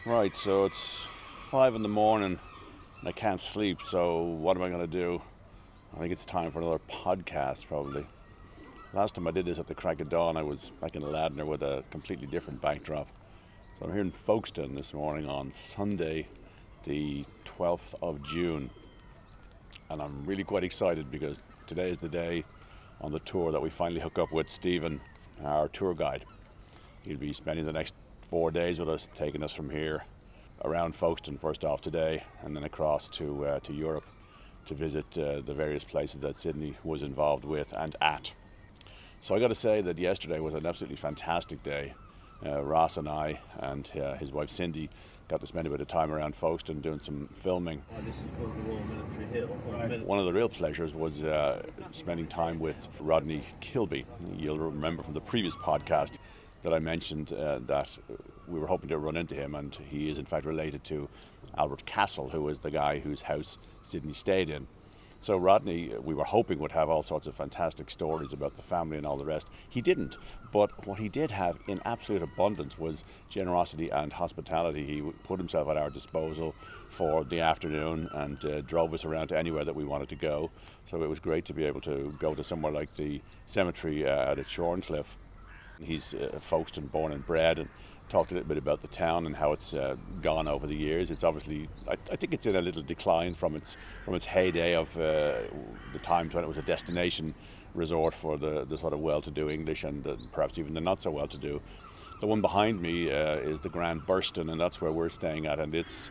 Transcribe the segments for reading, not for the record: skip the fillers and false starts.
Right, so it's 5 in the morning and I can't sleep, so what am I going to do? I think it's time for another podcast, probably. Last time I did this at the crack of dawn, I was back in Ladner with a completely different backdrop. So I'm here in Folkestone this morning on Sunday, the 12th of June. And I'm really quite excited because today is the day on the tour that we finally hook up with Stephen, our tour guide. He'll be spending the next 4 days with us, taking us from here around Folkestone first off today, and then across to Europe to visit the various places that Sydney was involved with and at. So I got to say that yesterday was an absolutely fantastic day. Ross and I and his wife Cindy got to spend a bit of time around Folkestone doing some filming. This is called the Royal Military Hill. Right. One of the real pleasures was spending time with Rodney Kilby. You'll remember from the previous podcast that I mentioned that we were hoping to run into him, and he is in fact related to Albert Castle, who is the guy whose house Sydney stayed in. So Rodney, we were hoping, would have all sorts of fantastic stories about the family and all the rest. He didn't, but what he did have in absolute abundance was generosity and hospitality. He put himself at our disposal for the afternoon and drove us around to anywhere that we wanted to go. So it was great to be able to go to somewhere like the cemetery out at Shorncliffe. He's Folkestone born and bred, and talked a little bit about the town and how it's gone over the years. It's obviously, I think it's in a little decline from its heyday of the times when it was a destination resort for the sort of well-to-do English and perhaps even the not so well-to-do. The one behind me is the Grand Burston, and that's where we're staying at, and it's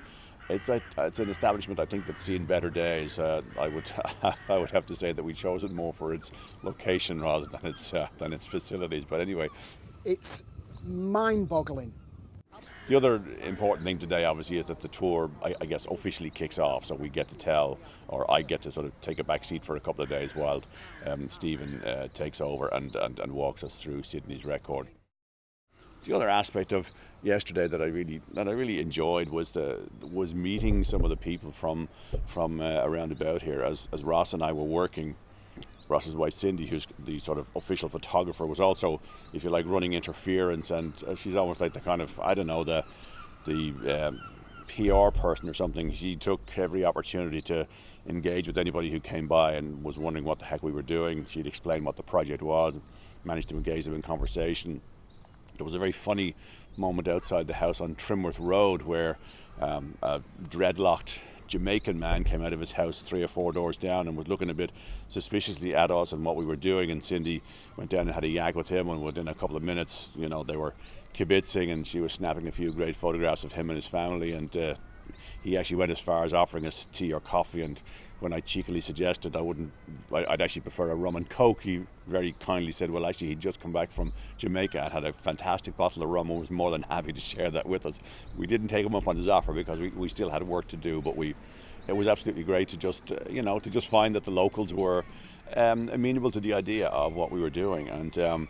an establishment I think that's seen better days. I would have to say that we chose it more for its location rather than its facilities. But anyway, it's mind-boggling. The other important thing today, obviously, is that the tour, I guess, officially kicks off. So we get to tell, or I get to sort of take a back seat for a couple of days while Stephen takes over and walks us through Sydney's record. The other aspect of yesterday that I really enjoyed was meeting some of the people from around about here. As Ross and I were working, Ross's wife Cindy, who's the sort of official photographer, was also, if you like, running interference, and she's almost like the kind of, I don't know, the PR person or something. She took every opportunity to engage with anybody who came by and was wondering what the heck we were doing. She'd explain what the project was, and managed to engage them in conversation. There was a very funny moment outside the house on Trimworth Road where a dreadlocked Jamaican man came out of his house 3 or 4 doors down and was looking a bit suspiciously at us and what we were doing, and Cindy went down and had a yak with him, and within a couple of minutes, you know, they were kibitzing and she was snapping a few great photographs of him and his family, and he actually went as far as offering us tea or coffee, and when I cheekily suggested I'd actually prefer a rum and coke, he very kindly said, well, actually he'd just come back from Jamaica and had a fantastic bottle of rum and was more than happy to share that with us. We didn't take him up on his offer because we still had work to do, but it was absolutely great to just find that the locals were amenable to the idea of what we were doing, and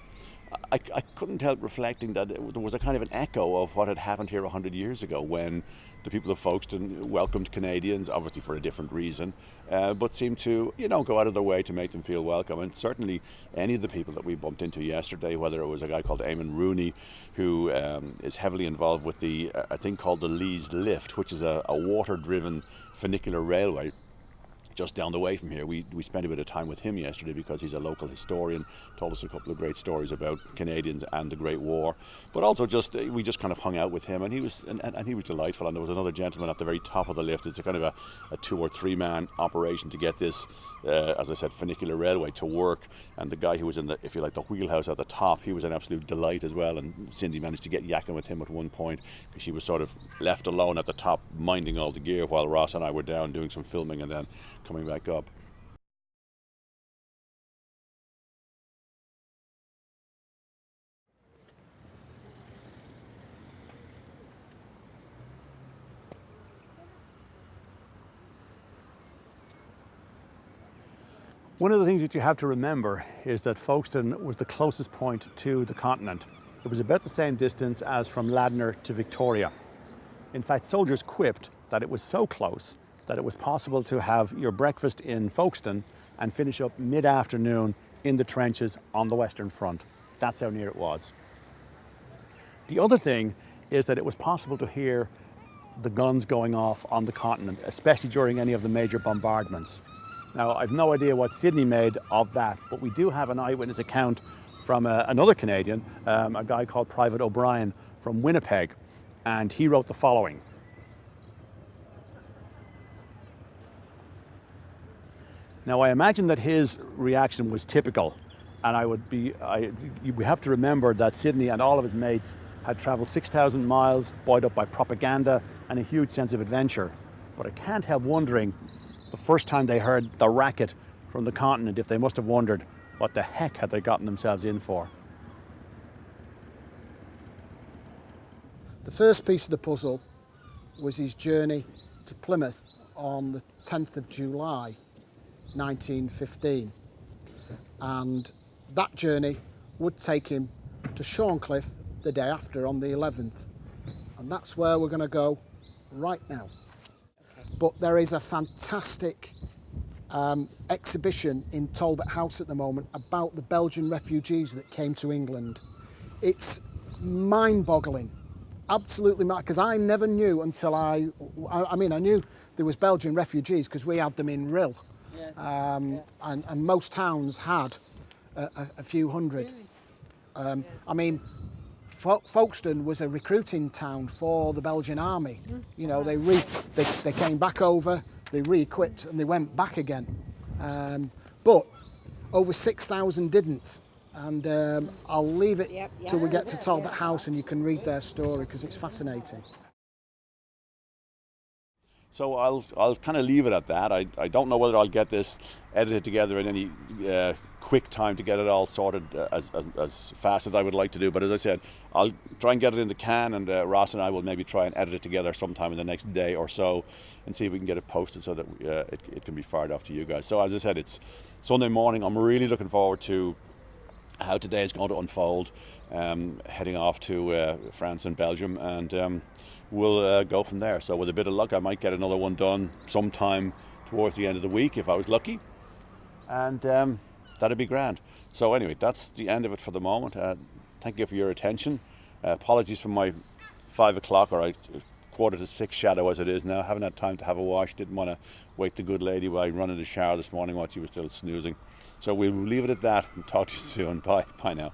I couldn't help reflecting that there was a kind of an echo of what had happened here 100 years ago when the people of Folkestone welcomed Canadians, obviously for a different reason, but seemed to, go out of their way to make them feel welcome. And certainly any of the people that we bumped into yesterday, whether it was a guy called Eamon Rooney, who is heavily involved with a thing called the Lees Lift, which is a water-driven funicular railway just down the way from here. We spent a bit of time with him yesterday because he's a local historian, told us a couple of great stories about Canadians and the Great War, but also we just kind of hung out with him, and he was delightful. And there was another gentleman at the very top of the lift. It's a kind of a 2 or 3 man operation to get this, as I said, funicular railway to work, and the guy who was in the, if you like, the wheelhouse at the top, he was an absolute delight as well, and Cindy managed to get yakking with him at one point because she was sort of left alone at the top minding all the gear while Ross and I were down doing some filming and then coming back up. One of the things that you have to remember is that Folkestone was the closest point to the continent. It was about the same distance as from Ladner to Victoria. In fact, soldiers quipped that it was so close that it was possible to have your breakfast in Folkestone and finish up mid-afternoon in the trenches on the Western Front. That's how near it was. The other thing is that it was possible to hear the guns going off on the continent, especially during any of the major bombardments. Now, I've no idea what Sydney made of that, but we do have an eyewitness account from another Canadian, a guy called Private O'Brien from Winnipeg, and he wrote the following. Now, I imagine that his reaction was typical, and we have to remember that Sydney and all of his mates had travelled 6,000 miles, buoyed up by propaganda and a huge sense of adventure. But I can't help wondering, the first time they heard the racket from the continent, if they must have wondered what the heck had they gotten themselves in for. The first piece of the puzzle was his journey to Plymouth on the 10th of July 1915, and that journey would take him to Shorncliffe the day after on the 11th, and that's where we're going to go right now. But there is a fantastic exhibition in Talbot House at the moment about the Belgian refugees that came to England. It's mind-boggling, absolutely, because I never knew until I knew there was Belgian refugees because we had them in Rill. Yes. And most towns had a few hundred. Really? I mean, Folkestone was a recruiting town for the Belgian army. You know, they came back over, they re-equipped, and they went back again. But over 6,000 didn't. And I'll leave it till we get to Talbot House and you can read their story because it's fascinating. So I'll kind of leave it at that. I don't know whether I'll get this edited together in any quick time to get it all sorted as fast as I would like to do. But as I said, I'll try and get it in the can, and Ross and I will maybe try and edit it together sometime in the next day or so and see if we can get it posted so that it can be fired off to you guys. So as I said, it's Sunday morning. I'm really looking forward to how today is going to unfold, heading off to France and Belgium, and we'll go from there. So with a bit of luck, I might get another one done sometime towards the end of the week if I was lucky, and that'd be grand. So anyway, that's the end of it for the moment. Thank you for your attention. Apologies for my 5 o'clock or 5:45 shadow as it is now. Haven't had time to have a wash. Didn't want to wake the good lady by running the shower this morning while she was still snoozing. So we'll leave it at that and talk to you soon. Bye now.